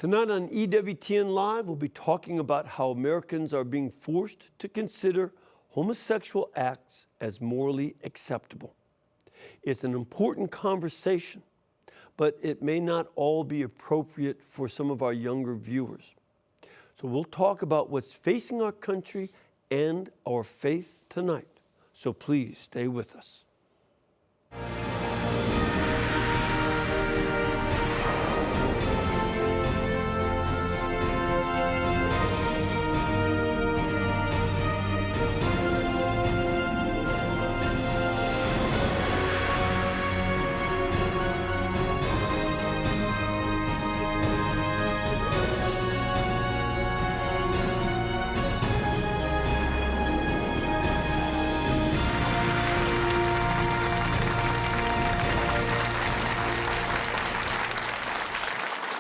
Tonight on EWTN Live, we'll be talking about how Americans are being forced to consider homosexual acts as morally acceptable. It's an important conversation, but it may not all be appropriate for some of our younger viewers. So we'll talk about what's facing our country and our faith tonight. So please stay with us.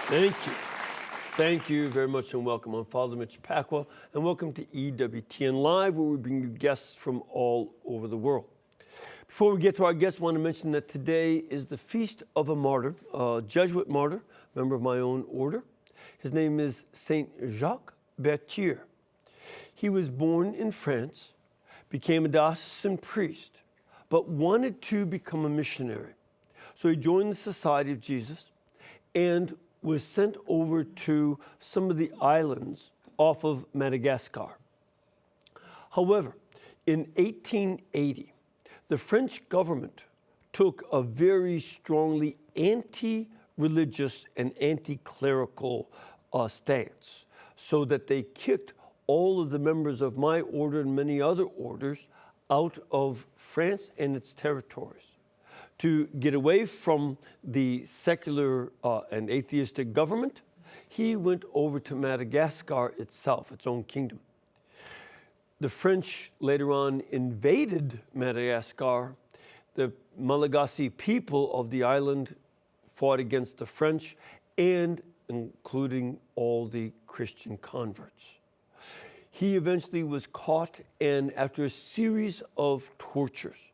Thank you. Thank you very much and welcome. I'm Father Mitch Pacwa and welcome to EWTN Live, where we bring you guests from all over the world. Before we get to our guests, I want to mention that today is the feast of a martyr, a Jesuit martyr, member of my own order. His name is Saint Jacques Berthier. He was born in France, became a diocesan priest, but wanted to become a missionary. So he joined the Society of Jesus and was sent over to some of the islands off of Madagascar. However, in 1880, the French government took a very strongly anti-religious and anti-clerical stance, so that they kicked all of the members of my order and many other orders out of France and its territories. To get away from the secular and atheistic government, he went over to Madagascar itself, its own kingdom. The French later on invaded Madagascar. The Malagasy people of the island fought against the French, and including all the Christian converts. He eventually was caught, and after a series of tortures,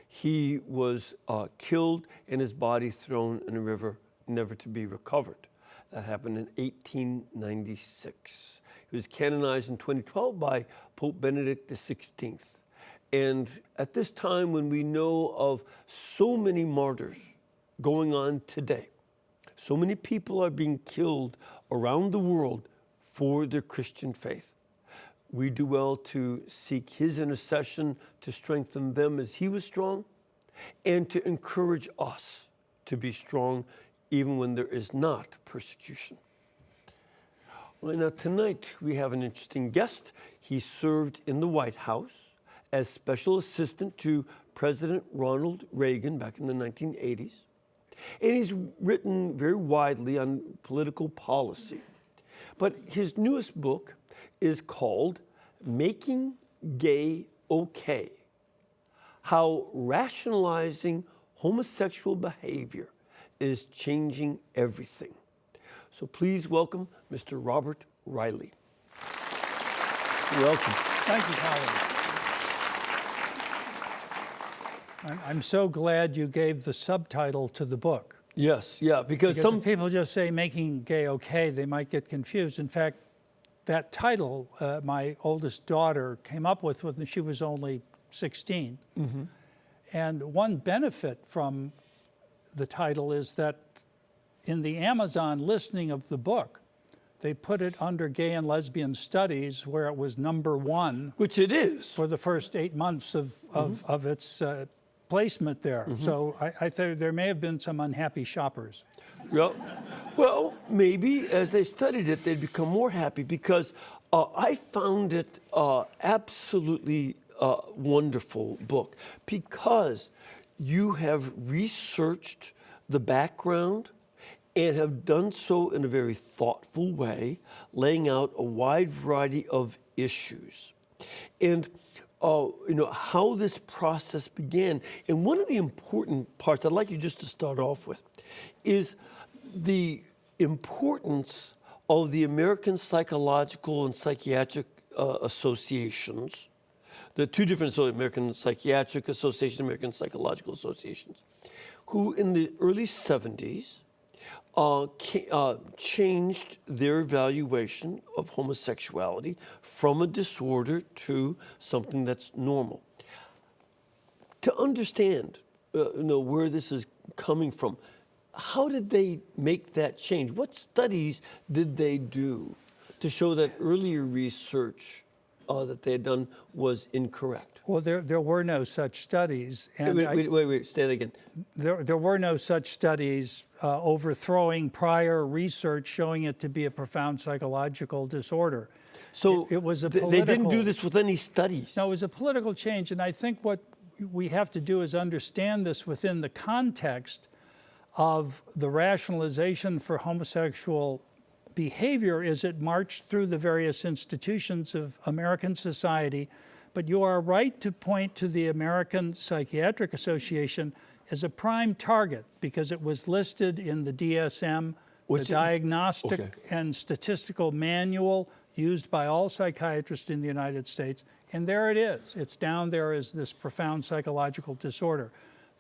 he was killed and his body thrown in a river, never to be recovered. That happened in 1896. He was canonized in 2012 by Pope Benedict XVI. And at this time, when we know of so many martyrs going on today, so many people are being killed around the world for their Christian faith, we do well to seek his intercession to strengthen them as he was strong, and to encourage us to be strong even when there is not persecution. Well, now tonight we have an interesting guest. He served in the White House as special assistant to President Ronald Reagan back in the 1980s. And he's written very widely on political policy. But his newest book is called Making Gay Okay: How Rationalizing Homosexual Behavior is Changing Everything. So please welcome Mr. Robert Reilly. Welcome. Thank you, Father. I'm so glad you gave the subtitle to the book. Yes, yeah, because some if people just say making gay okay, they might get confused. In fact, that title, my oldest daughter came up with when she was only 16. Mm-hmm. And one benefit from the title is that in the Amazon listing of the book, they put it under gay and lesbian studies, where it was #1. Which it is. For the first 8 months of its placement there. Mm-hmm. So I think there may have been some unhappy shoppers. Yeah. Well, maybe as they studied it, they'd become more happy, because I found it absolutely wonderful book, because you have researched the background and have done so in a very thoughtful way, laying out a wide variety of issues. And how this process began. And one of the important parts I'd like you just to start off with is the importance of the American Psychological and Psychiatric Associations, the two different, so American Psychiatric Association, American Psychological Associations, who in the early 70s changed their evaluation of homosexuality from a disorder to something that's normal. To understand where this is coming from, how did they make that change? What studies did they do to show that earlier research that they had done was incorrect? Well, there were no such studies. And wait, say that again. There were no such studies overthrowing prior research showing it to be a profound psychological disorder. So it was a they didn't do this with any studies? No, it was a political change. And I think what we have to do is understand this within the context of the rationalization for homosexual behavior as it marched through the various institutions of American society. But you are right to point to the American Psychiatric Association as a prime target because it was listed in the DSM, the Diagnostic and Statistical Manual used by all psychiatrists in the United States. And there it is. It's down there as this profound psychological disorder.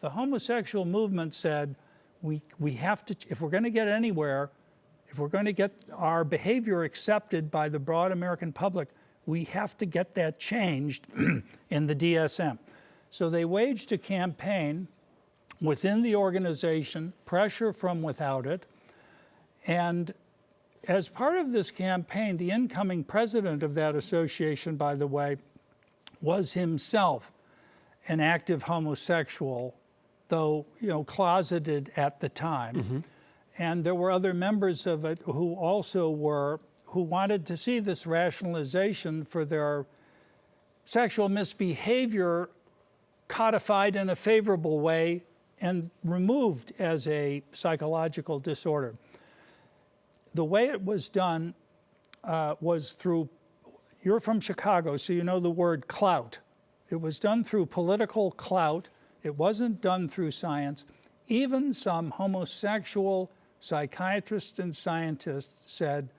The homosexual movement said, we have to, if we're going to get anywhere, if we're going to get our behavior accepted by the broad American public, we have to get that changed in the DSM. So they waged a campaign within the organization, pressure from without it, and as part of this campaign, the incoming president of that association, by the way, was himself an active homosexual, though closeted at the time. Mm-hmm. And there were other members of it who also who wanted to see this rationalization for their sexual misbehavior codified in a favorable way and removed as a psychological disorder. The way it was done was through, you're from Chicago, so you know the word clout. It was done through political clout. It wasn't done through science. Even some homosexual psychiatrists and scientists said,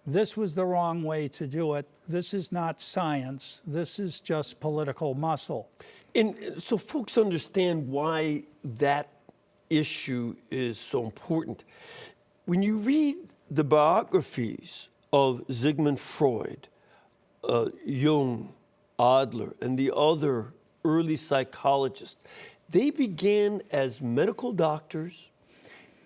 this was the wrong way to do it. This is not science. This is just political muscle. And so folks understand why that issue is so important. When you read the biographies of Sigmund Freud, Jung, Adler, and the other early psychologists, they began as medical doctors.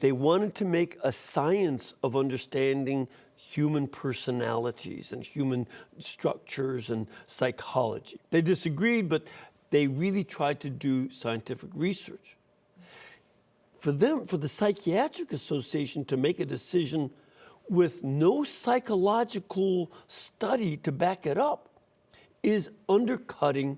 They wanted to make a science of understanding human personalities and human structures and psychology. They disagreed, but they really tried to do scientific research. For them, for the Psychiatric Association to make a decision with no psychological study to back it up is undercutting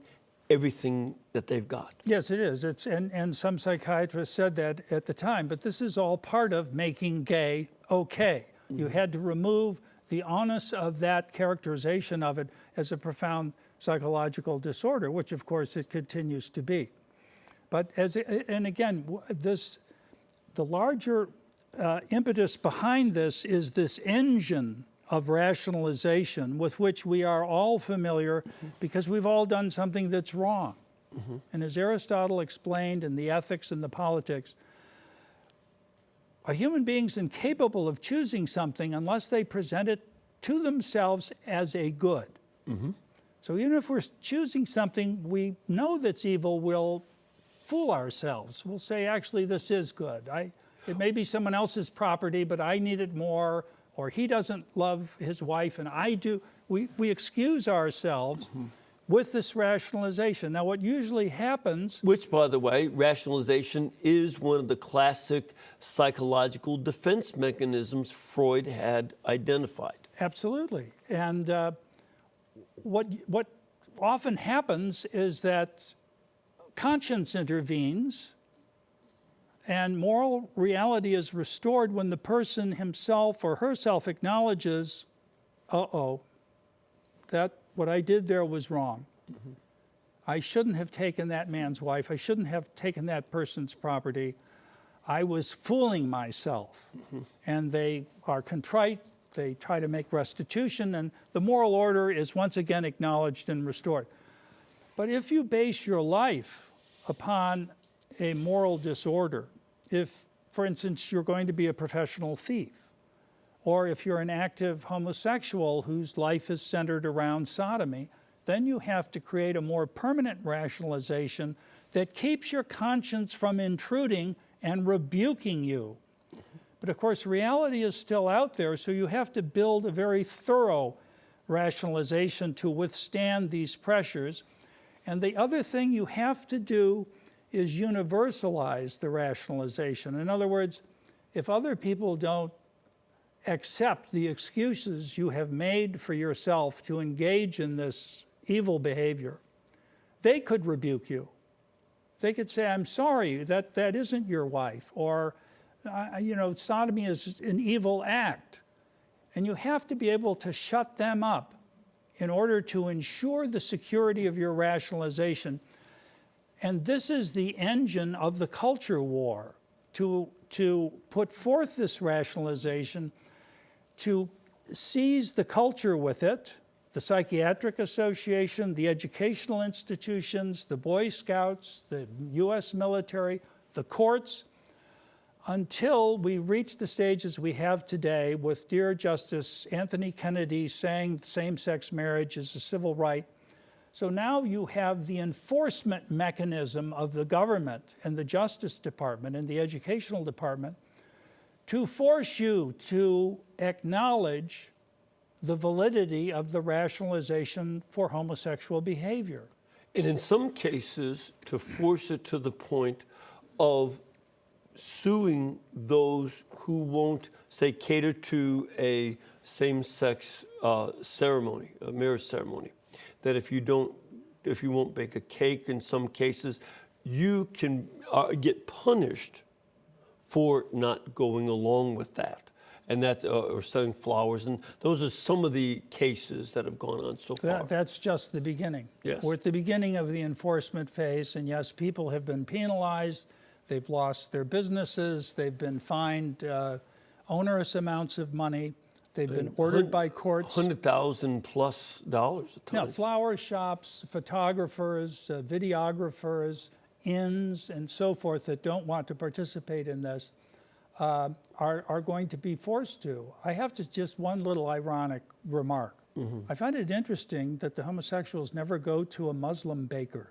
everything that they've got. Yes, it is. And some psychiatrists said that at the time, but this is all part of making gay okay. Mm-hmm. You had to remove the onus of that characterization of it as a profound psychological disorder, which of course it continues to be. But the larger impetus behind this is this engine of rationalization with which we are all familiar because we've all done something that's wrong. Mm-hmm. And as Aristotle explained in the Ethics and the Politics, a human being's incapable of choosing something unless they present it to themselves as a good. Mm-hmm. So even if we're choosing something we know that's evil, we'll fool ourselves. We'll say, actually, this is good. It may be someone else's property, but I need it more, or he doesn't love his wife and I do. We excuse ourselves with this rationalization. Now, what usually happens... Which, by the way, rationalization is one of the classic psychological defense mechanisms Freud had identified. Absolutely. And what often happens is that conscience intervenes and moral reality is restored when the person himself or herself acknowledges, that what I did there was wrong. Mm-hmm. I shouldn't have taken that man's wife. I shouldn't have taken that person's property. I was fooling myself. Mm-hmm. And they are contrite. They try to make restitution, and the moral order is once again acknowledged and restored. But if you base your life upon a moral disorder, if for instance, you're going to be a professional thief, or if you're an active homosexual whose life is centered around sodomy, then you have to create a more permanent rationalization that keeps your conscience from intruding and rebuking you. But of course, reality is still out there, so you have to build a very thorough rationalization to withstand these pressures. And the other thing you have to do is universalize the rationalization. In other words, if other people don't accept the excuses you have made for yourself to engage in this evil behavior, they could rebuke you. They could say, I'm sorry, that isn't your wife, or, sodomy is an evil act. And you have to be able to shut them up in order to ensure the security of your rationalization. And this is the engine of the culture war, to put forth this rationalization, to seize the culture with it, the Psychiatric Association, the educational institutions, the Boy Scouts, the U.S. military, the courts, until we reach the stages we have today with dear Justice Anthony Kennedy saying same-sex marriage is a civil right. So now you have the enforcement mechanism of the government and the Justice Department and the Educational Department to force you to acknowledge the validity of the rationalization for homosexual behavior. And in some cases, to force it to the point of suing those who won't, say, cater to a same-sex ceremony, a marriage ceremony. That if you won't bake a cake in some cases, you can get punished for not going along with that. And that, or selling flowers, and those are some of the cases that have gone on so far. That's just the beginning. Yes. We're at the beginning of the enforcement phase, and yes, people have been penalized, they've lost their businesses, they've been fined onerous amounts of money, they've been ordered by courts. $100,000+ at times. Yeah, flower shops, photographers, videographers, inns, and so forth that don't want to participate in this. Are going to be forced to. I have just one little ironic remark. Mm-hmm. I find it interesting that the homosexuals never go to a Muslim baker.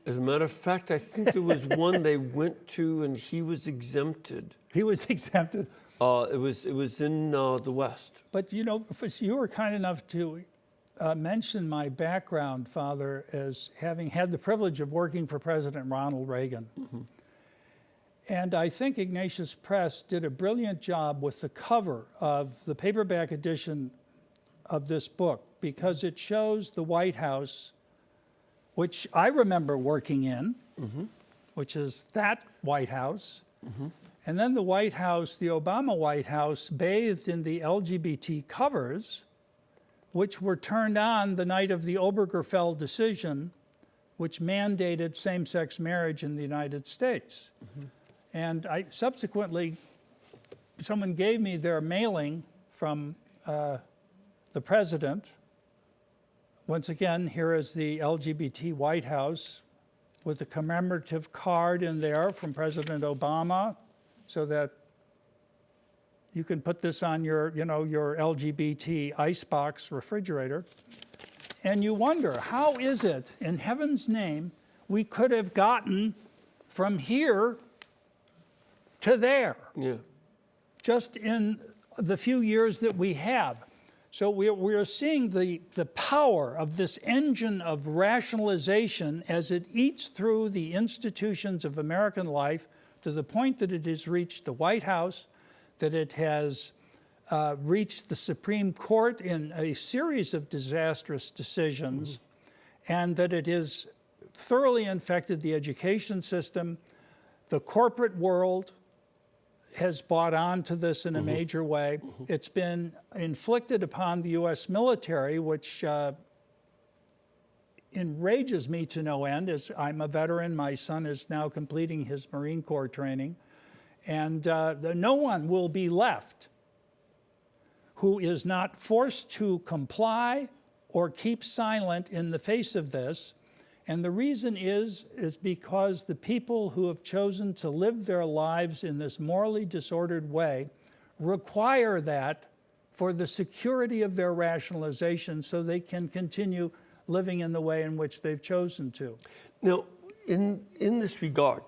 As a matter of fact, I think there was one they went to and he was exempted. He was exempted. It was in the West. But you were kind enough to mention my background, Father, as having had the privilege of working for President Ronald Reagan. Mm-hmm. And I think Ignatius Press did a brilliant job with the cover of the paperback edition of this book, because it shows the White House, which I remember working in, mm-hmm. which is that White House, mm-hmm. and then the White House, the Obama White House, bathed in the LGBT covers, which were turned on the night of the Obergefell decision, which mandated same-sex marriage in the United States. Mm-hmm. And subsequently, someone gave me their mailing from the president. Once again, here is the LGBT White House with a commemorative card in there from President Obama, so that you can put this on your LGBT icebox refrigerator. And you wonder, how is it, in heaven's name, we could have gotten from here to there, yeah, just in the few years that we have. So we're seeing the power of this engine of rationalization as it eats through the institutions of American life to the point that it has reached the White House, that it has reached the Supreme Court in a series of disastrous decisions, mm-hmm. and that it has thoroughly infected the education system. The corporate world has bought on to this in a major way. Mm-hmm. It's been inflicted upon the U.S. military, which enrages me to no end, as I'm a veteran. My son is now completing his Marine Corps training. And no one will be left who is not forced to comply or keep silent in the face of this. And the reason is because the people who have chosen to live their lives in this morally disordered way require that for the security of their rationalization so they can continue living in the way in which they've chosen to. Now, in this regard,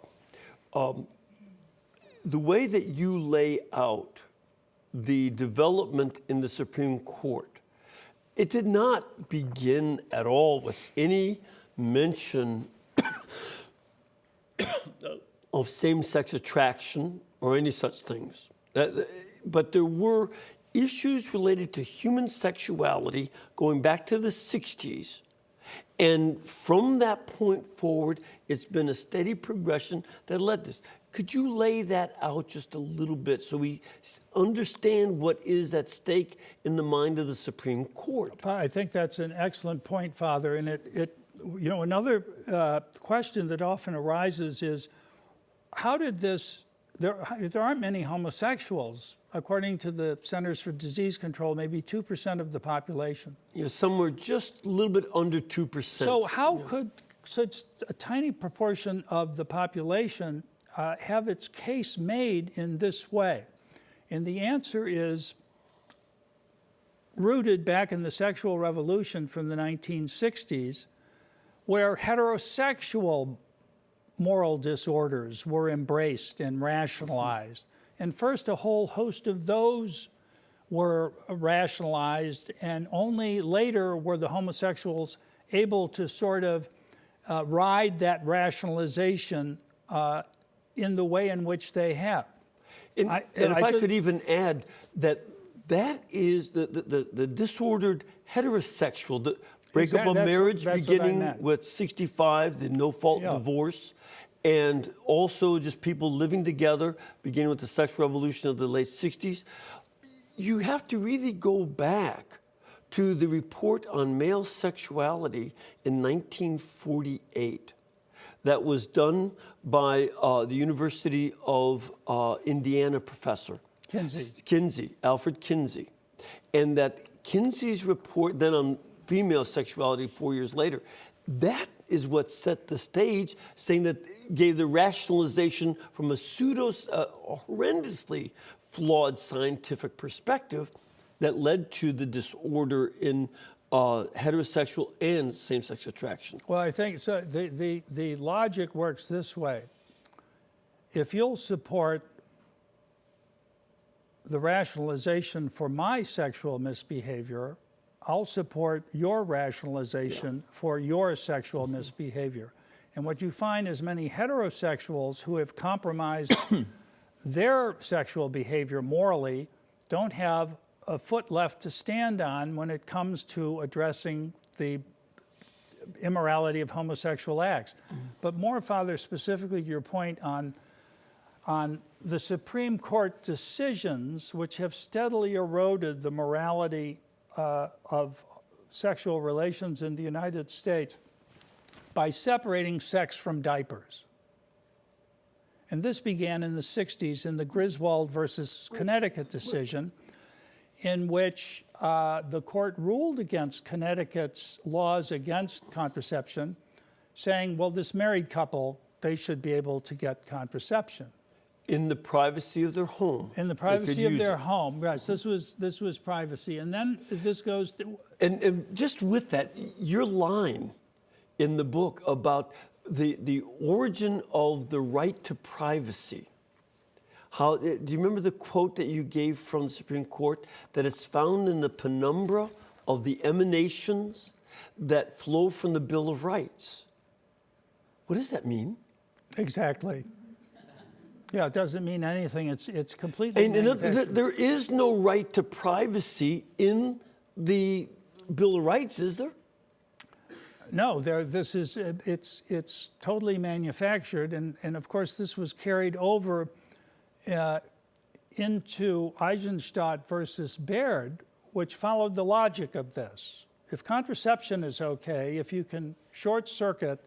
the way that you lay out the development in the Supreme Court, it did not begin at all with any mention of same-sex attraction or any such things. But there were issues related to human sexuality going back to the 60s. And from that point forward, it's been a steady progression that led this. Could you lay that out just a little bit so we understand what is at stake in the mind of the Supreme Court? I think that's an excellent point, Father. And another question that often arises is, how did this, there aren't many homosexuals. According to the Centers for Disease Control, maybe 2% of the population. Yeah, somewhere just a little bit under 2%. So how could such a tiny proportion of the population have its case made in this way? And the answer is rooted back in the sexual revolution from the 1960s, where heterosexual moral disorders were embraced and rationalized. And first, a whole host of those were rationalized, and only later were the homosexuals able to sort of ride that rationalization in the way in which they have. And if I could even add that is the disordered heterosexual, the breakup of marriage beginning with 65, the no-fault divorce, and also just people living together, beginning with the sex revolution of the late 60s. You have to really go back to the report on male sexuality in 1948 that was done by the University of Indiana professor. Alfred Kinsey. And that Kinsey's report then on female sexuality 4 years later, that is what set the stage, saying that gave the rationalization from a horrendously flawed scientific perspective that led to the disorder in heterosexual and same-sex attraction. Well, I think so. The logic works this way. If you'll support the rationalization for my sexual misbehavior, I'll support your rationalization for your sexual misbehavior. And what you find is many heterosexuals who have compromised their sexual behavior morally don't have a foot left to stand on when it comes to addressing the immorality of homosexual acts. But more, Father, specifically to your point on the Supreme Court decisions which have steadily eroded the morality of sexual relations in the United States by separating sex from diapers. And this began in the 60s in the Griswold versus Connecticut decision, in which the court ruled against Connecticut's laws against contraception, saying, well, this married couple, they should be able to get contraception. In the privacy of their home. In the privacy of their home, yes. This was privacy. And then this goes to... And just with that, your line in the book about the origin of the right to privacy. How, do you remember the quote that you gave from the Supreme Court? That it's found in the penumbra of the emanations that flow from the Bill of Rights. What does that mean? Exactly. Yeah, it doesn't mean anything. It's completely manufactured. There is no right to privacy in the Bill of Rights, is there? No, it's totally manufactured, and of course this was carried over into Eisenstadt versus Baird, which followed the logic of this. If contraception is okay, if you can short circuit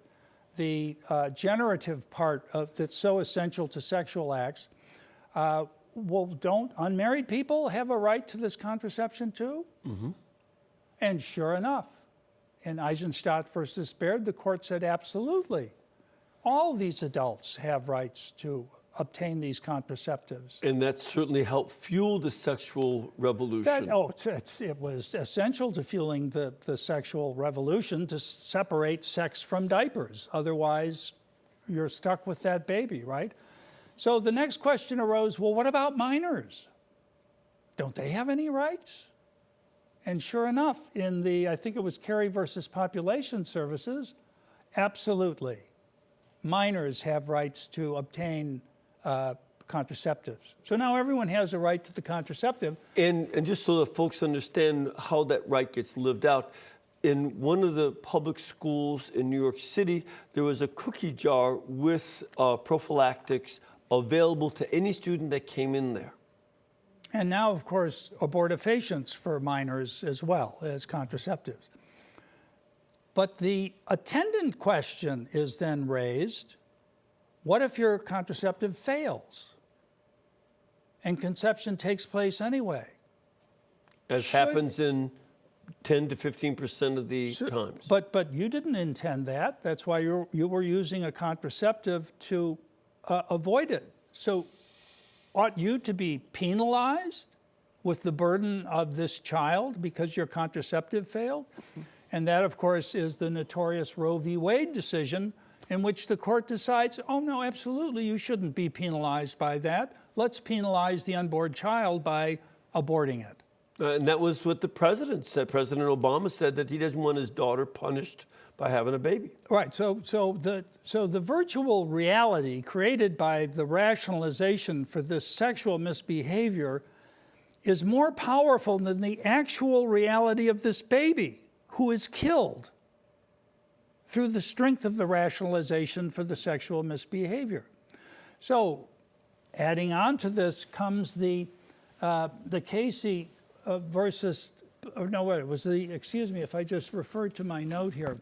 the generative part that's so essential to sexual acts, well, don't unmarried people have a right to this contraception too? Mm-hmm. And sure enough, in Eisenstadt versus Baird, the court said absolutely. All these adults have rights to obtain these contraceptives. And that certainly helped fuel the sexual revolution. It was essential to fueling the sexual revolution to separate sex from diapers. Otherwise, you're stuck with that baby, right? So the next question arose, well, what about minors? Don't they have any rights? And sure enough, in the, I think it was Kerry versus Population Services, absolutely. Minors have rights to obtain contraceptives. So now everyone has a right to the contraceptive. And just so that folks understand how that right gets lived out, in one of the public schools in New York City, there was a cookie jar with prophylactics available to any student that came in there. And now, of course, abortifacients for minors as well as contraceptives. But the attendant question is then raised, what if your contraceptive fails and conception takes place anyway? As happens in 10 to 15% of the times. But you didn't intend that. That's why you were using a contraceptive to avoid it. So ought you to be penalized with the burden of this child because your contraceptive failed? And that, of course, is the notorious Roe v. Wade decision in which the court decides, oh, no, absolutely, you shouldn't be penalized by that. Let's penalize the unborn child by aborting it. And that was what the president said. President Obama said that he doesn't want his daughter punished by having a baby. Right. So the virtual reality created by the rationalization for this sexual misbehavior is more powerful than the actual reality of this baby who is killed through the strength of the rationalization for the sexual misbehavior. So adding on to this comes the Casey versus, excuse me, if I just refer to my note here.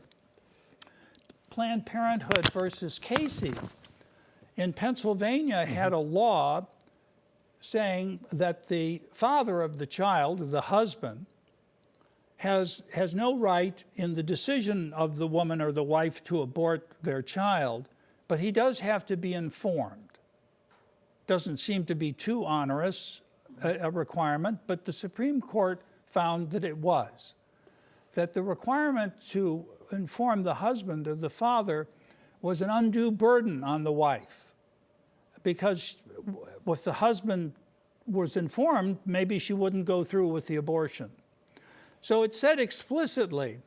Planned Parenthood versus Casey in Pennsylvania had a law saying that the father of the child, the husband, has no right in the decision of the woman or the wife to abort their child, but he does have to be informed. Doesn't seem to be too onerous a requirement, but the Supreme Court found that it was. That the requirement to inform the husband or the father was an undue burden on the wife. Because if the husband was informed, maybe she wouldn't go through with the abortion. So it said explicitly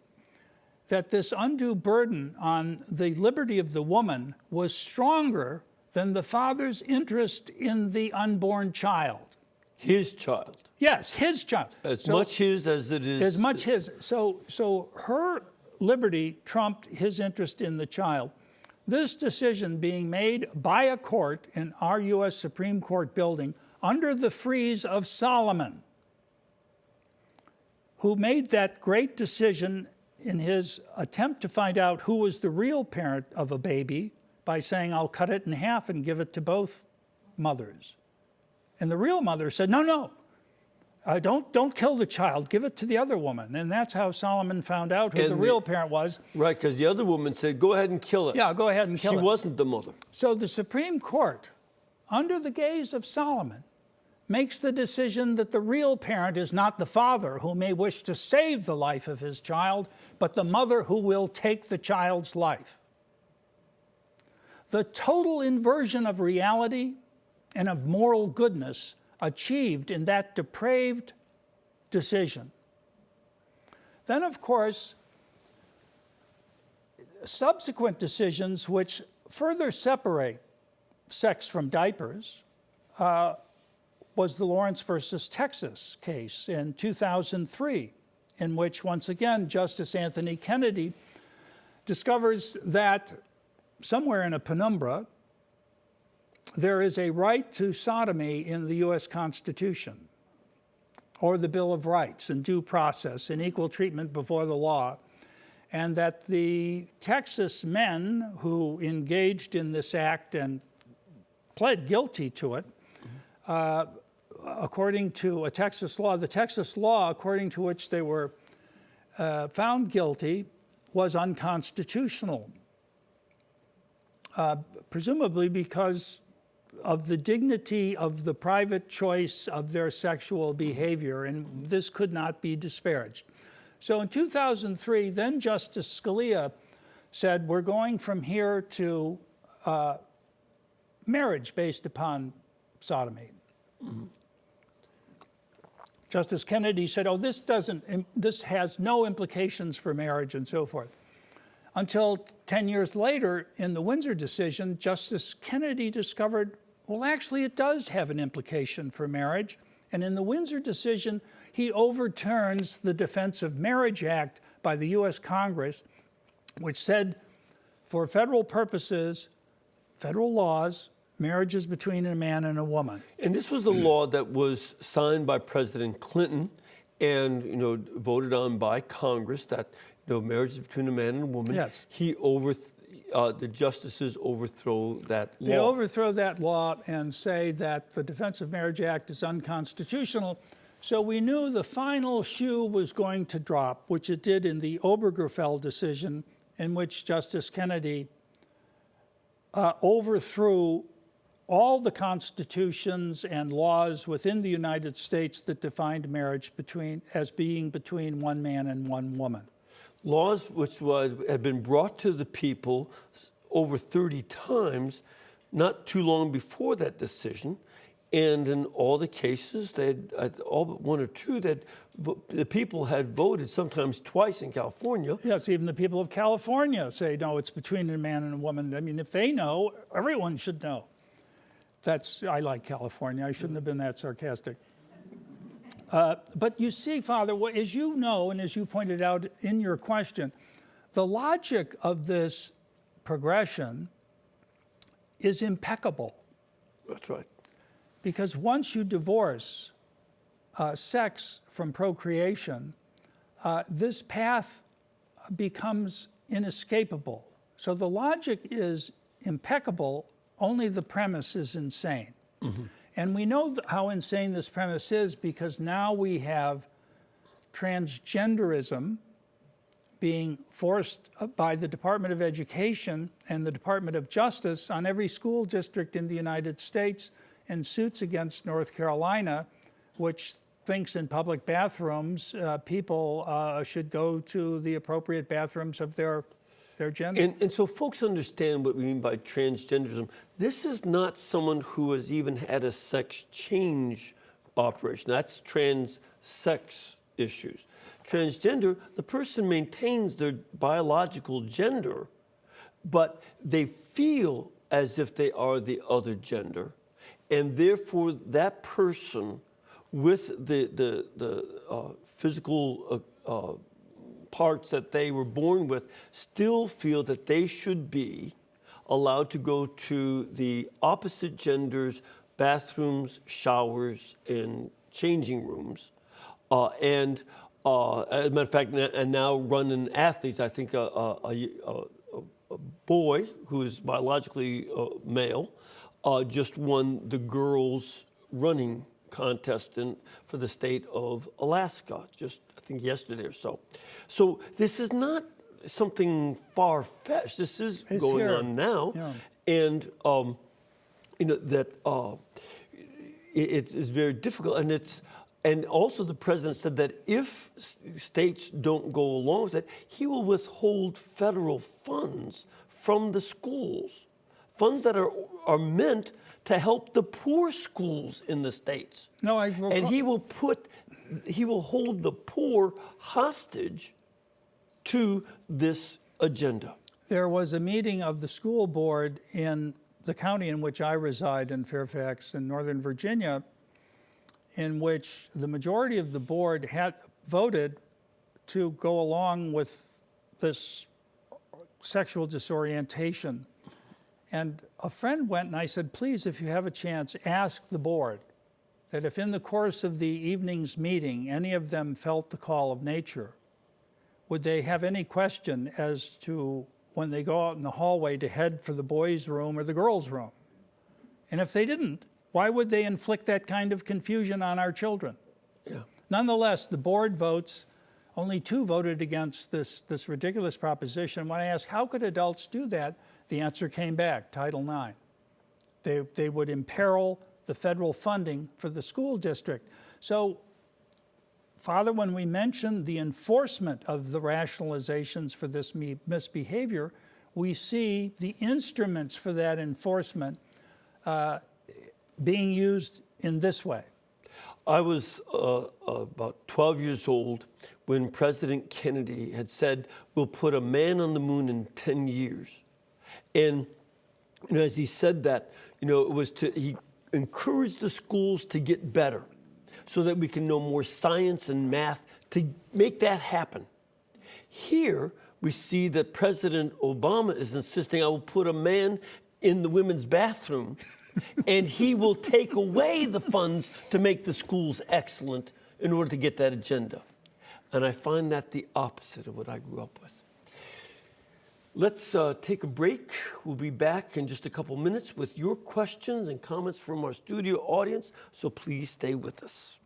that this undue burden on the liberty of the woman was stronger than the father's interest in the unborn child. His child. Yes, his child. As much his as it is. As much his. So her liberty trumped his interest in the child. This decision being made by a court in our U.S. Supreme Court building under the frieze of Solomon, who made that great decision in his attempt to find out who was the real parent of a baby by saying, I'll cut it in half and give it to both mothers. And the real mother said, no, don't kill the child, give it to the other woman. And that's how Solomon found out who the real parent was. Right, because the other woman said, go ahead and kill it. Yeah, go ahead and kill it. She wasn't the mother. So the Supreme Court, under the gaze of Solomon, makes the decision that the real parent is not the father who may wish to save the life of his child, but the mother who will take the child's life. The total inversion of reality and of moral goodness achieved in that depraved decision. Then, of course, subsequent decisions which further separate sex from diapers was the Lawrence versus Texas case in 2003, in which, once again, Justice Anthony Kennedy discovers that somewhere in a penumbra, there is a right to sodomy in the U.S. Constitution, or the Bill of Rights, and due process, and equal treatment before the law, and that the Texas men who engaged in this act and pled guilty to it, according to a Texas law, the Texas law according to which they were found guilty, was unconstitutional, presumably because of the dignity of the private choice of their sexual behavior, and this could not be disparaged. So in 2003, then Justice Scalia said, we're going from here to marriage based upon sodomy. Mm-hmm. Justice Kennedy said, oh, this has no implications for marriage and so forth. Until 10 years later, in the Windsor decision, Justice Kennedy discovered, well, actually, it does have an implication for marriage. And in the Windsor decision, he overturns the Defense of Marriage Act by the U.S. Congress, which said, for federal purposes, federal laws, marriage is between a man and a woman. And this was the law that was signed by President Clinton and, voted on by Congress, that, marriage is between a man and a woman. Yes. The justices overthrow that law. They overthrow that law and say that the Defense of Marriage Act is unconstitutional. So we knew the final shoe was going to drop, which it did in the Obergefell decision, in which Justice Kennedy overthrew all the constitutions and laws within the United States that defined marriage as being between one man and one woman. Laws which had been brought to the people over 30 times, not too long before that decision. And in all the cases, all but one or two, that the people had voted, sometimes twice in California. Yes, even the people of California say, no, it's between a man and a woman. I mean, if they know, everyone should know. I like California. I shouldn't have been that sarcastic. But you see, Father, as you know, and as you pointed out in your question, the logic of this progression is impeccable. That's right. Because once you divorce sex from procreation, this path becomes inescapable. So the logic is impeccable, only the premise is insane. Mm-hmm. And we know how insane this premise is because now we have transgenderism being forced by the Department of Education and the Department of Justice on every school district in the United States, and suits against North Carolina, which thinks in public bathrooms people should go to the appropriate bathrooms of their gender. And so folks understand what we mean by transgenderism. This is not someone who has even had a sex change operation. That's trans-sex issues. Transgender, the person maintains their biological gender, but they feel as if they are the other gender. And therefore, that person with the physical parts that they were born with still feel that they should be allowed to go to the opposite gender's bathrooms, showers, and changing rooms. As a matter of fact, and now running athletes. I think a boy who is biologically male just won the girls' running contest for the state of Alaska, just I think yesterday or so. So this is not something far-fetched. This is going here on now, yeah. And it's very difficult, and also the president said that if states don't go along with it, he will withhold federal funds from the schools, funds that are meant to help the poor schools in the states. No, and he will hold the poor hostage to this agenda. There was a meeting of the school board in the county in which I reside, in Fairfax, in Northern Virginia, in which the majority of the board had voted to go along with this sexual disorientation. And a friend went, and I said, please, if you have a chance, ask the board that if in the course of the evening's meeting any of them felt the call of nature, would they have any question as to when they go out in the hallway to head for the boys' room or the girls' room? And if they didn't, why would they inflict that kind of confusion on our children? Yeah. Nonetheless, the board votes Only 2 voted against this ridiculous proposition. When I asked, how could adults do that? The answer came back, Title IX. They would imperil the federal funding for the school district. So, Father, when we mention the enforcement of the rationalizations for this misbehavior, we see the instruments for that enforcement being used in this way. I was about 12 years old when President Kennedy had said, we'll put a man on the moon in 10 years. And as he said that, it was he encouraged the schools to get better so that we can know more science and math to make that happen. Here, we see that President Obama is insisting, I will put a man in the women's bathroom and he will take away the funds to make the schools excellent in order to get that agenda. And I find that the opposite of what I grew up with. Let's take a break. We'll be back in just a couple minutes with your questions and comments from our studio audience, so please stay with us.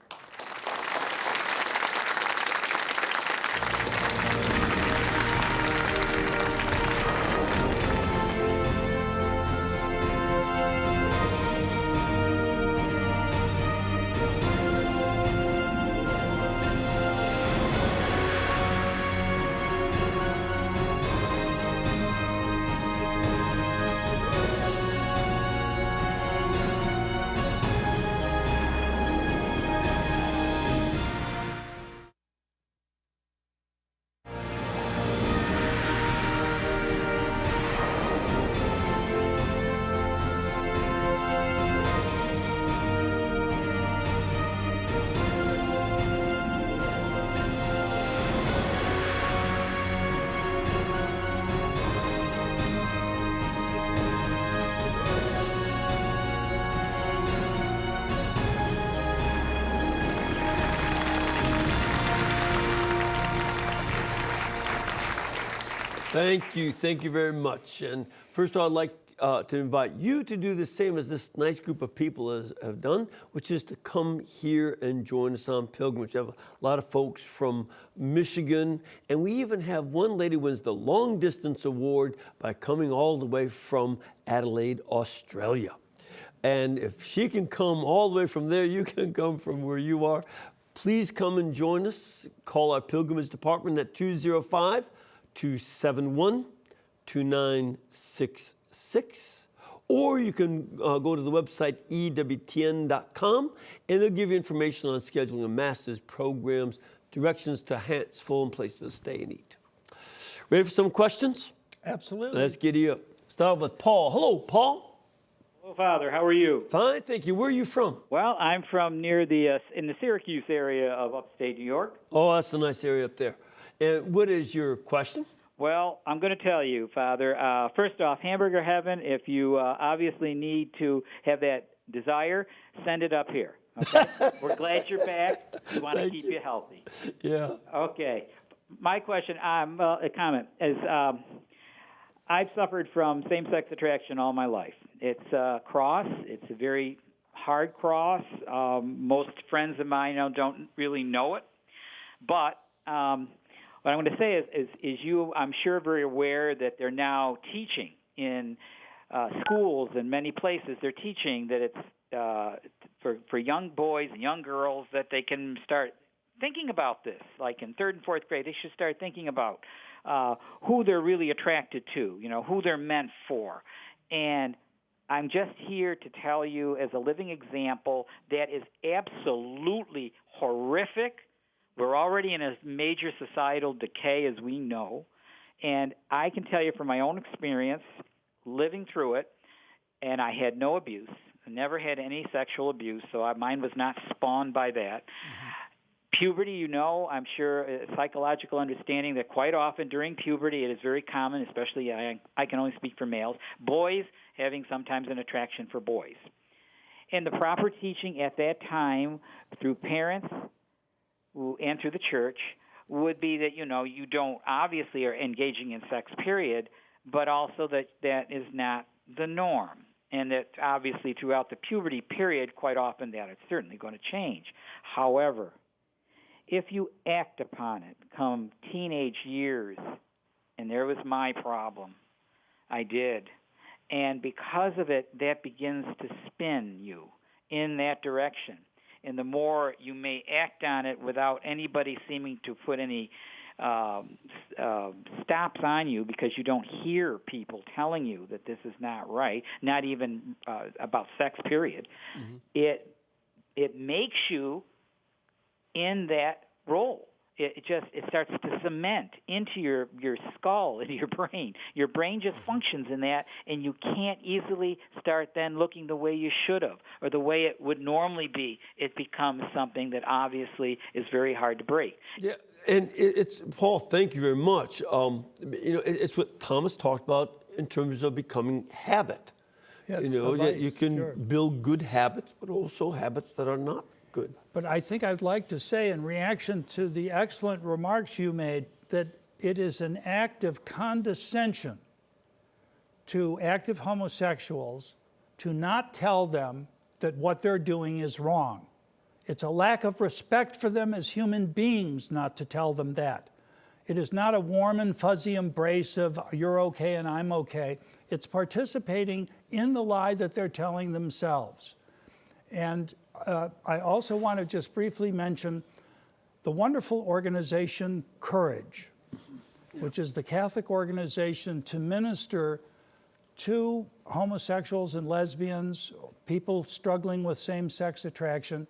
Thank you very much. And first of all, I'd like to invite you to do the same as this nice group of people have done, which is to come here and join us on pilgrimage. We have a lot of folks from Michigan, and we even have one lady who wins the long distance award by coming all the way from Adelaide, Australia. And if she can come all the way from there, you can come from where you are. Please come and join us. Call our pilgrimage department at 205-271-2966. Or you can go to the website EWTN.com, and they'll give you information on scheduling of masses, programs, directions to Huntsville, and places to stay and eat. Ready for some questions? Absolutely. Let's get you up. Start with Paul. Hello, Paul. Hello, Father. How are you? Fine, thank you. Where are you from? Well, I'm from near in the Syracuse area of upstate New York. Oh, that's a nice area up there. And what is your question? Well, I'm going to tell you, Father. First off, Hamburger Heaven, if you obviously need to have that desire, send it up here. Okay? We're glad you're back. We want to keep you healthy. Yeah. Okay. My question, a comment, is I've suffered from same-sex attraction all my life. It's a cross. It's a very hard cross. Most friends of mine don't really know it. But what I'm going to say is you, I'm sure, very aware that they're now teaching in schools and many places. They're teaching that it's for young boys and young girls that they can start thinking about this. Like in 3rd and 4th grade, they should start thinking about who they're really attracted to, who they're meant for. And I'm just here to tell you as a living example that is absolutely horrific. We're already in a major societal decay, as we know. And I can tell you from my own experience, living through it, and I had no abuse. I never had any sexual abuse, so mine was not spawned by that. Mm-hmm. Puberty, I'm sure, psychological understanding that quite often during puberty it is very common, especially I can only speak for males, boys having sometimes an attraction for boys. And the proper teaching at that time through parents and through the church would be that, you don't obviously are engaging in sex, period, but also that is not the norm. And that obviously throughout the puberty period, quite often that it's certainly going to change. However, if you act upon it come teenage years, and there was my problem, I did, and because of it, that begins to spin you in that direction. And the more you may act on it without anybody seeming to put any stops on you, because you don't hear people telling you that this is not right, not even about sex, period, it makes you in that role. It starts to cement into your skull, into your brain. Your brain just functions in that, and you can't easily start then looking the way you should have or the way it would normally be. It becomes something that obviously is very hard to break. Yeah, and it's Paul. Thank you very much. It's what Thomas talked about in terms of becoming habit. Yes, You can build good habits, but also habits that are not good. But I think I'd like to say, in reaction to the excellent remarks you made, that it is an act of condescension to active homosexuals to not tell them that what they're doing is wrong. It's a lack of respect for them as human beings not to tell them that. It is not a warm and fuzzy embrace of you're okay and I'm okay. It's participating in the lie that they're telling themselves. And I also want to just briefly mention the wonderful organization Courage, which is the Catholic organization to minister to homosexuals and lesbians, people struggling with same-sex attraction,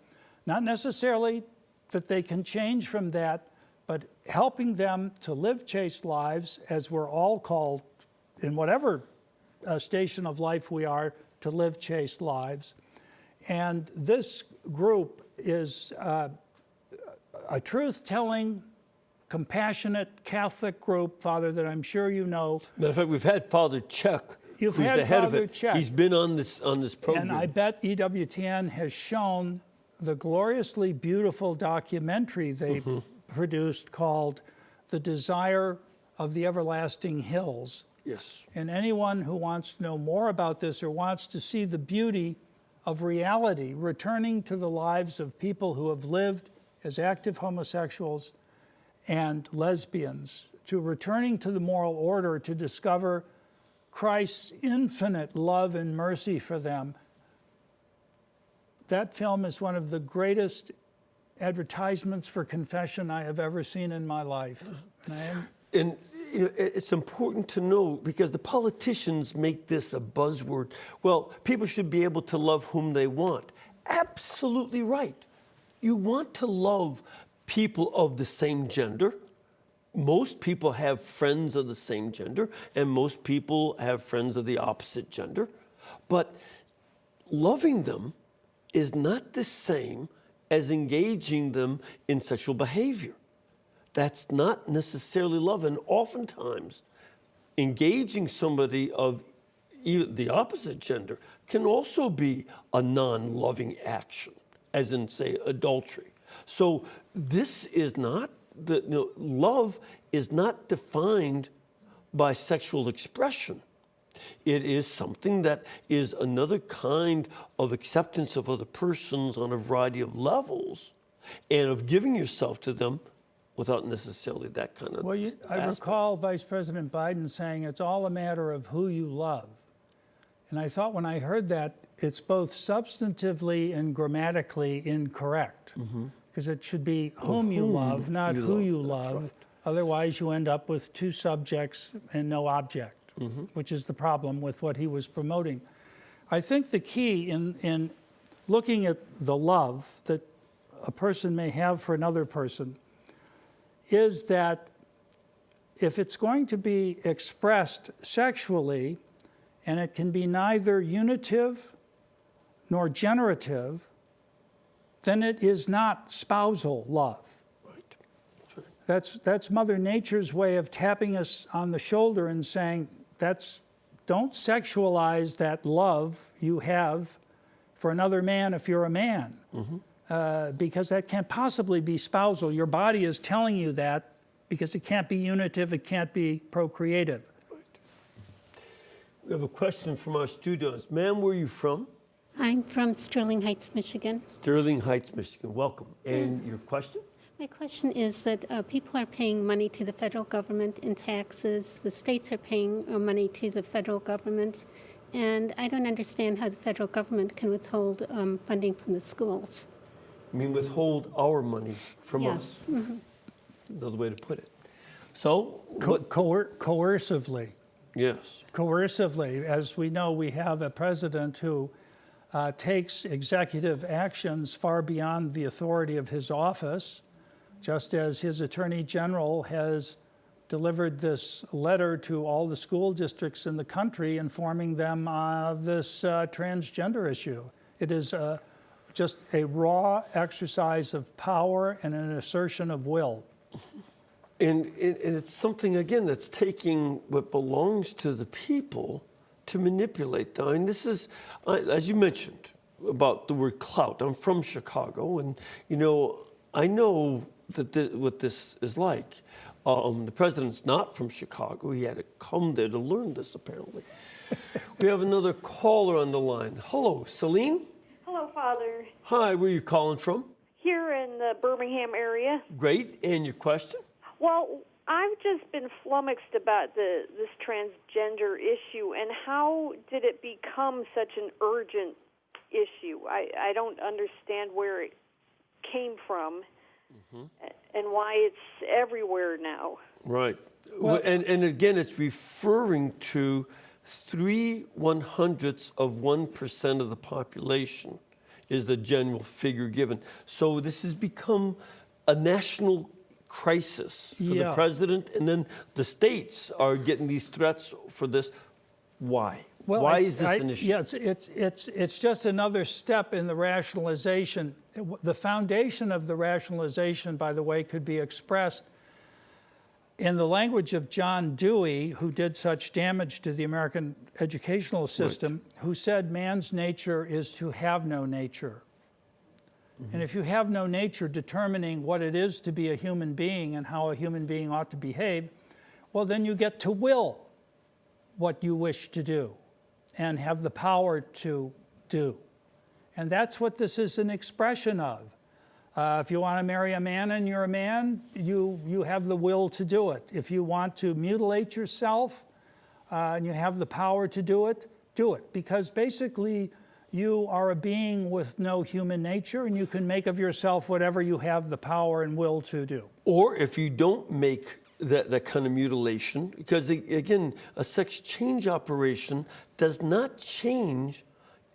not necessarily that they can change from that, but helping them to live chaste lives, as we're all called in whatever station of life we are, to live chaste lives. And this group is a truth-telling, compassionate Catholic group, Father, that I'm sure you know. Matter of fact, we've had Father Chuck, who's the head of Father it. Chuck. He's been on this program. And I bet EWTN has shown the gloriously beautiful documentary they produced called The Desire of the Everlasting Hills. Yes. And anyone who wants to know more about this or wants to see the beauty of reality returning to the lives of people who have lived as active homosexuals and lesbians, to returning to the moral order to discover Christ's infinite love and mercy for them. That film is one of the greatest advertisements for confession I have ever seen in my life. And it's important to know, because the politicians make this a buzzword. Well, people should be able to love whom they want. Absolutely right. You want to love people of the same gender. Most people have friends of the same gender, and most people have friends of the opposite gender. But loving them is not the same as engaging them in sexual behavior. That's not necessarily love. And oftentimes, engaging somebody of the opposite gender can also be a non-loving action, as in, say, adultery. So this is not, love is not defined by sexual expression. It is something that is another kind of acceptance of other persons on a variety of levels, and of giving yourself to them without necessarily that kind of Well, I recall Vice President Biden saying it's all a matter of who you love. And I thought when I heard that, it's both substantively and grammatically incorrect. Because it should be whom you love, not who you love. Right. Otherwise, you end up with two subjects and no object, which is the problem with what he was promoting. I think the key in looking at the love that a person may have for another person is that if it's going to be expressed sexually, and it can be neither unitive nor generative, then it is not spousal love. Right. That's Mother Nature's way of tapping us on the shoulder and saying, don't sexualize that love you have for another man if you're a man. Because that can't possibly be spousal. Your body is telling you that because it can't be unitive, it can't be procreative. Right. We have a question from our studios. Ma'am, where are you from? I'm from Sterling Heights, Michigan. Sterling Heights, Michigan. Welcome. And your question? My question is that people are paying money to the federal government in taxes. The states are paying money to the federal government. And I don't understand how the federal government can withhold funding from the schools. I mean, withhold our money from us. Yes. Mm-hmm. Another way to put it. So, Coercively. yes. Coercively. As we know, we have a president who takes executive actions far beyond the authority of his office, just as his attorney general has delivered this letter to all the school districts in the country informing them of this transgender issue. It is just a raw exercise of power and an assertion of will. And it's something, again, that's taking what belongs to the people to manipulate them. And this is, as you mentioned, about the word clout. I'm from Chicago, and, I know that what this is like. The president's not from Chicago. He had to come there to learn this, apparently. We have another caller on the line. Hello, Celine? Hello, Father. Hi, where are you calling from? Here in the Birmingham area. Great, and your question? Well, I've just been flummoxed about this transgender issue, and how did it become such an urgent issue? I don't understand where it came from and why it's everywhere now. Right. Well, and again, it's referring to 0.03% of the population is the general figure given. So this has become a national crisis for the president, and then the states are getting these threats for this. Why? Well, why is this an issue? Yeah, it's just another step in the rationalization. The foundation of the rationalization, by the way, could be expressed in the language of John Dewey, who did such damage to the American educational system, who said man's nature is to have no nature. And if you have no nature determining what it is to be a human being and how a human being ought to behave, well, then you get to will what you wish to do and have the power to do. And that's what this is an expression of. If you want to marry a man and you're a man, you have the will to do it. If you want to mutilate yourself and you have the power to do it, do it. Because basically, you are a being with no human nature, and you can make of yourself whatever you have the power and will to do. Or if you don't make that kind of mutilation, because again, a sex change operation does not change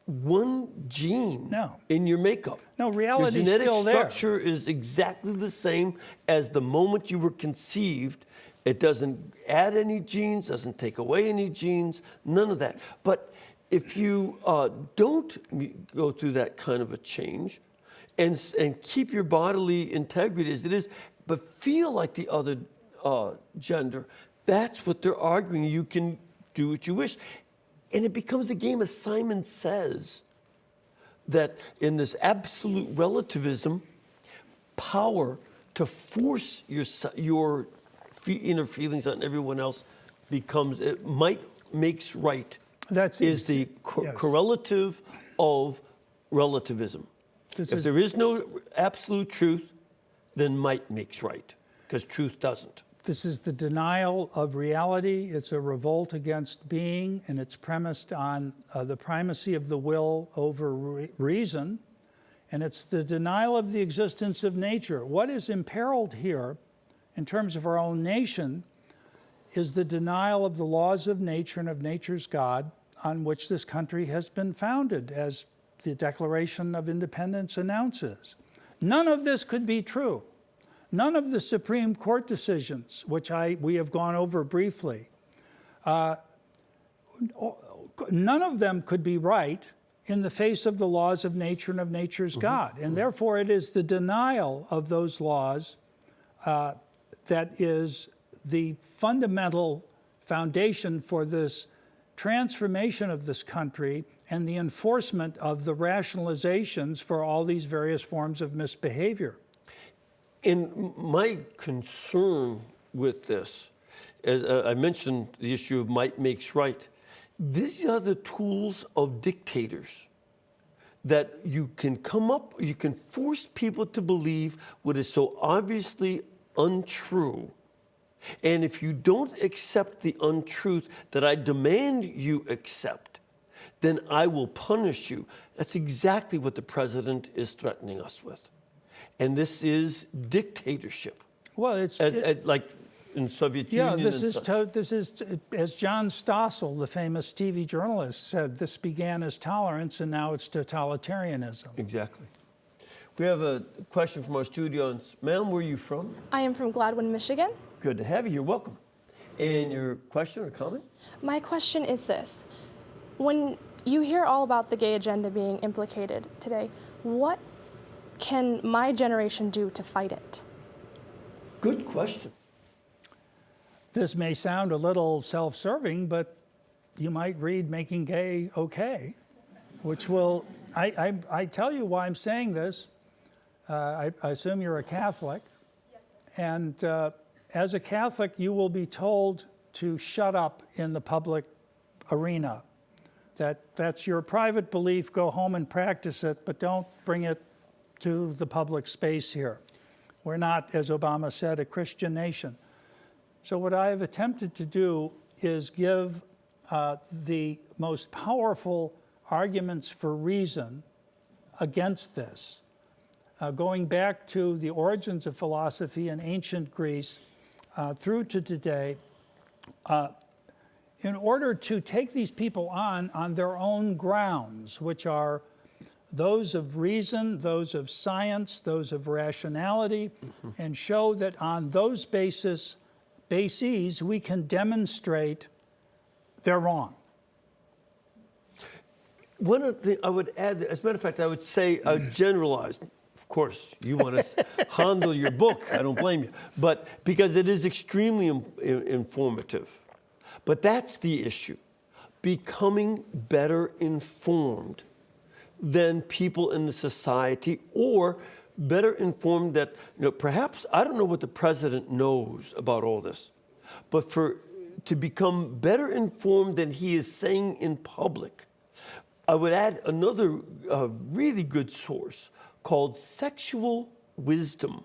one gene in your makeup. No, reality is still still there. Your genetic structure is exactly the same as the moment you were conceived. It doesn't add any genes, doesn't take away any genes, none of that. But if you don't go through that kind of a change and keep your bodily integrity as it is, but feel like the other gender, that's what they're arguing. You can do what you wish. And it becomes a game, as Simon says, that in this absolute relativism, power to force your inner feelings on everyone else becomes, it might makes right. Is the correlative of relativism. If there is no absolute truth, then might makes right, because truth doesn't. This is the denial of reality. It's a revolt against being, and it's premised on the primacy of the will over reason, and it's the denial of the existence of nature. What is imperiled here, in terms of our own nation, is the denial of the laws of nature and of nature's God on which this country has been founded, as the Declaration of Independence announces. None of this could be true. None of the Supreme Court decisions, which we have gone over briefly, none of them could be right in the face of the laws of nature and of nature's God. And therefore, it is the denial of those laws that is the fundamental foundation for this transformation of this country and the enforcement of the rationalizations for all these various forms of misbehavior. And my concern with this, as I mentioned, the issue of might makes right. These are the tools of dictators. that you can you can force people to believe what is so obviously untrue. And if you don't accept the untruth that I demand you accept, then I will punish you. That's exactly what the president is threatening us with. And this is dictatorship. Well, it's like in Soviet Union. this is as John Stossel, the famous TV journalist, said. This began as tolerance, and now it's totalitarianism. Exactly. We have a question from our studio audience. Ma'am, where are you from? I am from Gladwin, Michigan. Good to have you here. Welcome. And your question or comment? My question is this. When you hear all about the gay agenda being implicated today, what can my generation do to fight it? Good question. This may sound a little self-serving, but you might read Making Gay Okay, which will, I tell you why I'm saying this. I assume you're a Catholic. Yes, sir. And as a Catholic, you will be told to shut up in the public arena. That's your private belief, go home and practice it, but don't bring it to the public space here. We're not, as Obama said, a Christian nation. So what I have attempted to do is give the most powerful arguments for reason against this, going back to the origins of philosophy in ancient Greece through to today, in order to take these people on their own grounds, which are those of reason, those of science, those of rationality, and show that on those bases we can demonstrate they're wrong. One of the I would add, as a matter of fact, I would say generalized. Of course, you want to handle your book. I don't blame you. But because it is extremely informative. But that's the issue. Becoming better informed than people in the society, or better informed that, perhaps, I don't know what the president knows about all this, but to become better informed than he is saying in public. I would add another really good source called Sexual Wisdom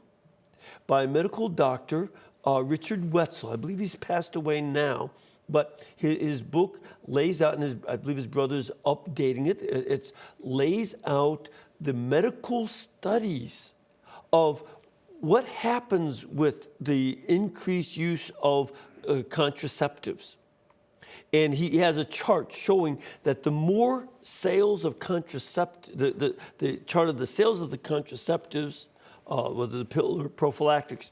by a medical doctor, Richard Wetzel. I believe he's passed away now, but his book lays out, and I believe his brother's updating it. It lays out the medical studies of what happens with the increased use of contraceptives. And he has a chart showing that the more sales of contraceptives, the chart of the sales of the contraceptives, whether the pill or prophylactics,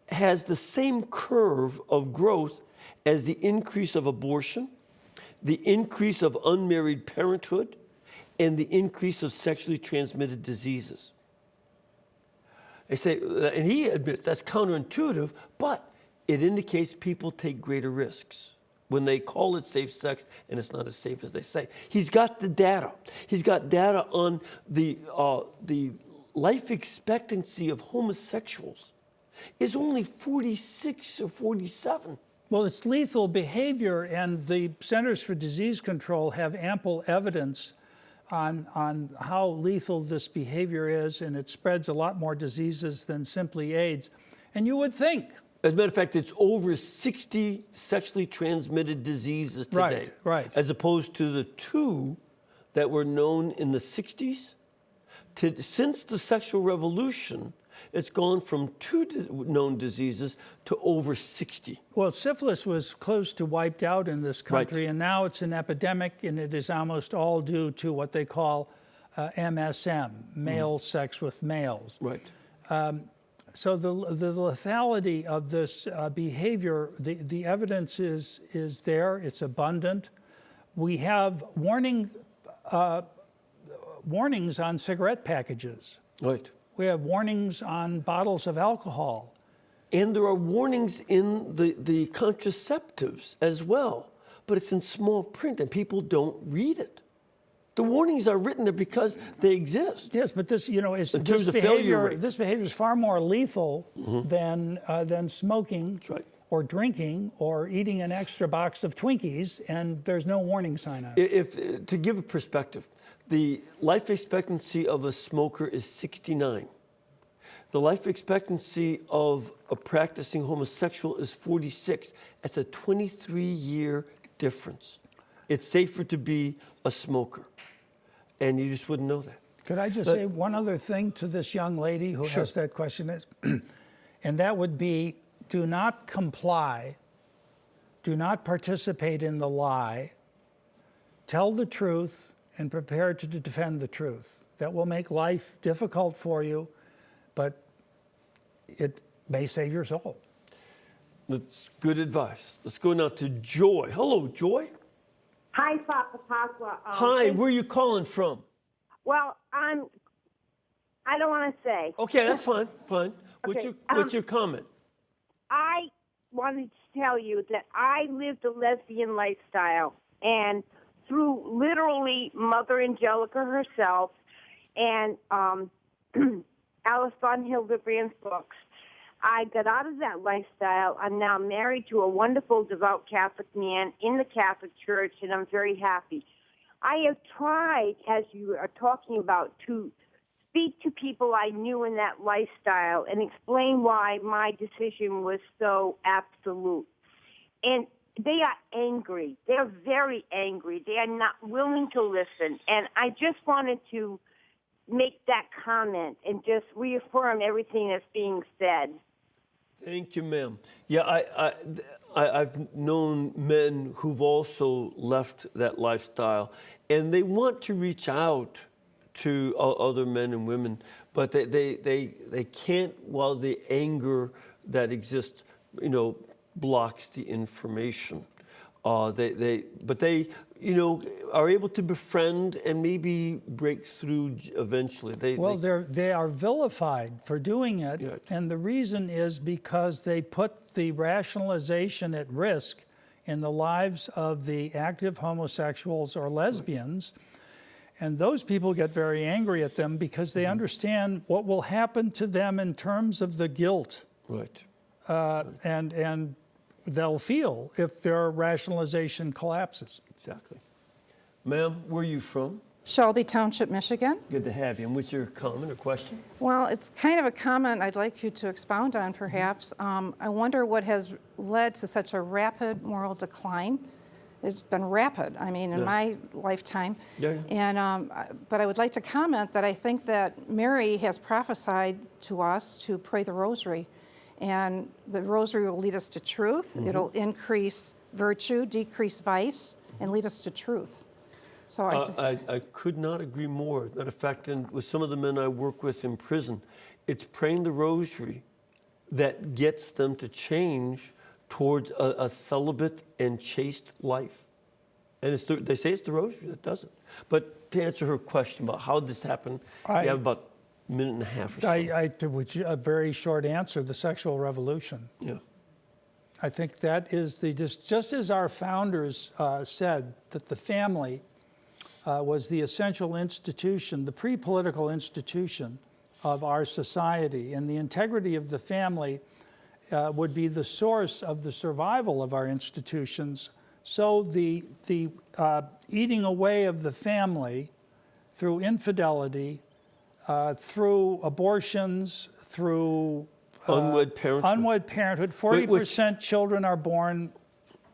has the same curve of growth as the increase of abortion, the increase of unmarried parenthood, and the increase of sexually transmitted diseases. They say, and he admits that's counterintuitive, but it indicates people take greater risks when they call it safe sex and it's not as safe as they say. He's got the data. He's got data on the life expectancy of homosexuals is only 46 or 47. Well, it's lethal behavior, and the Centers for Disease Control have ample evidence on how lethal this behavior is, and it spreads a lot more diseases than simply AIDS. And you would think. As a matter of fact, it's over 60 sexually transmitted diseases today. Right. As opposed to the 2 that were known in the 60s. Since the sexual revolution, it's gone from 2 known diseases to over 60. Well, syphilis was close to wiped out in this country, and now it's an epidemic, and it is almost all due to what they call MSM, male sex with males. Right. So the lethality of this behavior, the evidence is there, it's abundant. We have warnings on cigarette packages. Right. We have warnings on bottles of alcohol. And there are warnings in the contraceptives as well, but it's in small print and people don't read it. The warnings are written there because they exist. Yes, but this, is in terms of failure rate. This behavior is far more lethal than smoking. That's right. Or drinking, or eating an extra box of Twinkies, and there's no warning sign on it. To give a perspective, The life expectancy of a smoker is 69. The life expectancy of a practicing homosexual is 46. That's a 23-year difference. It's safer to be a smoker, and you just wouldn't know that. Could I just say one other thing to this young lady who Sure. has that question? And that would be, do not comply, do not participate in the lie, tell the truth, and prepare to defend the truth. That will make life difficult for you, but it may save your soul. That's good advice. Let's go now to Joy. Hello, Joy. Hi, Papa Pacwa. Hi, where are you calling from? Well, I don't want to say. Okay, that's fine. Fine. Okay, What's your comment? I wanted to tell you that I lived a lesbian lifestyle, and through literally Mother Angelica herself and Alice von Hildebrand's books, I got out of that lifestyle. I'm now married to a wonderful, devout Catholic man in the Catholic Church, and I'm very happy. I have tried, as you are talking about, to speak to people I knew in that lifestyle and explain why my decision was so absolute. And they are angry. They're very angry. They are not willing to listen. And I just wanted to make that comment and just reaffirm everything that's being said. Thank you, ma'am. Yeah, I've known men who've also left that lifestyle, and they want to reach out to other men and women, but they can't while the anger that exists, blocks the information. But they are able to befriend and maybe break through eventually. They are vilified for doing it, Yeah. and the reason is because they put the rationalization at risk in the lives of the active homosexuals or lesbians, and those people get very angry at them because they understand what will happen to them in terms of the guilt. Right. And they'll feel if their rationalization collapses. Exactly. Ma'am, where are you from? Shelby Township, Michigan. Good to have you. And what's your comment or question? Well, it's kind of a comment I'd like you to expound on, perhaps. I wonder what has led to such a rapid moral decline. It's been rapid, in my lifetime. Yeah. And, but I would like to comment that I think that Mary has prophesied to us to pray the rosary. And the rosary will lead us to truth. Mm-hmm. It'll increase virtue, decrease vice, and lead us to truth. So I could not agree more. Matter of fact, with some of the men I work with in prison, it's praying the rosary that gets them to change towards a celibate and chaste life. And they say it's the rosary that does it. But to answer her question about how this happened, you have about a minute and a half or so. Which a very short answer, the sexual revolution. Yeah. I think that is just as our founders said that the family was the essential institution, the pre-political institution of our society, and the integrity of the family would be the source of the survival of our institutions. So the eating away of the family through infidelity, through abortions, through unwed parenthood. 40% children are born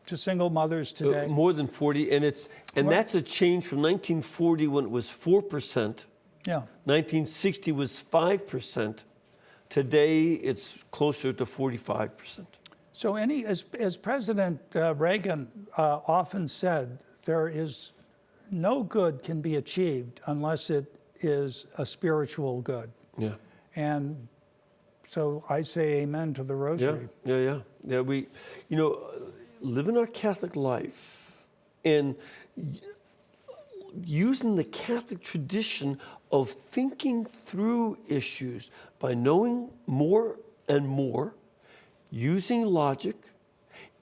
to single mothers today. More than 40, and that's a change from 1940 when it was 4%. Yeah. 1960 was 5%. Today it's closer to 45%. So as President Reagan often said, there is no good can be achieved unless it is a spiritual good. Yeah. And so I say amen to the rosary. Yeah. We, living our Catholic life and using the Catholic tradition of thinking through issues by knowing more and more, using logic,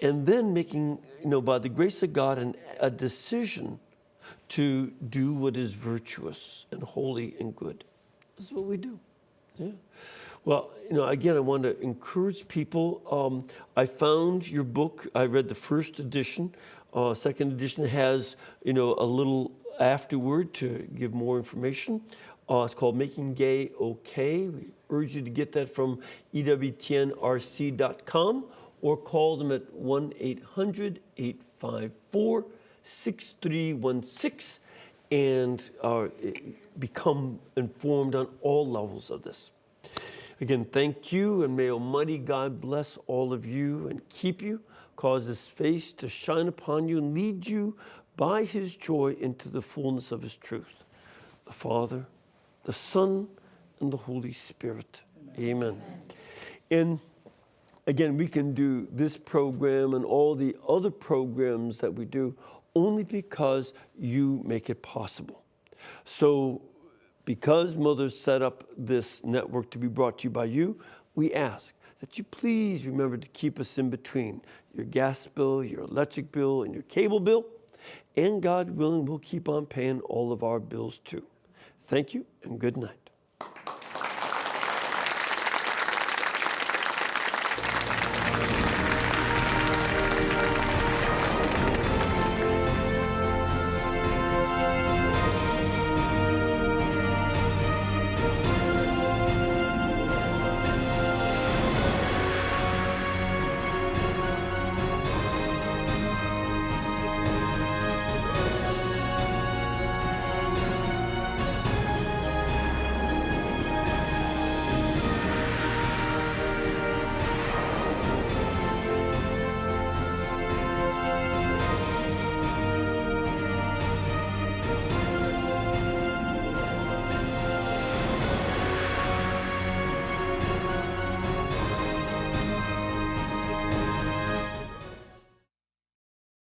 and then making, by the grace of God, a decision to do what is virtuous and holy and good. This is what we do. Yeah. Well, again, I want to encourage people. I found your book. I read the first edition. Second edition has, a little afterward to give more information. It's called Making Gay Okay. We urge you to get that from EWTNRC.com or call them at 1-800-854-6316 and become informed on all levels of this. Again, thank you, and may Almighty God bless all of you and keep you, cause His face to shine upon you, and lead you by His joy into the fullness of His truth. The Father, the Son, and the Holy Spirit. Amen. And again, we can do this program and all the other programs that we do only because you make it possible. So, because Mother's set up this network to be brought to you by you, we ask that you please remember to keep us in between your gas bill, your electric bill, and your cable bill. And God willing, we'll keep on paying all of our bills too. Thank you and good night.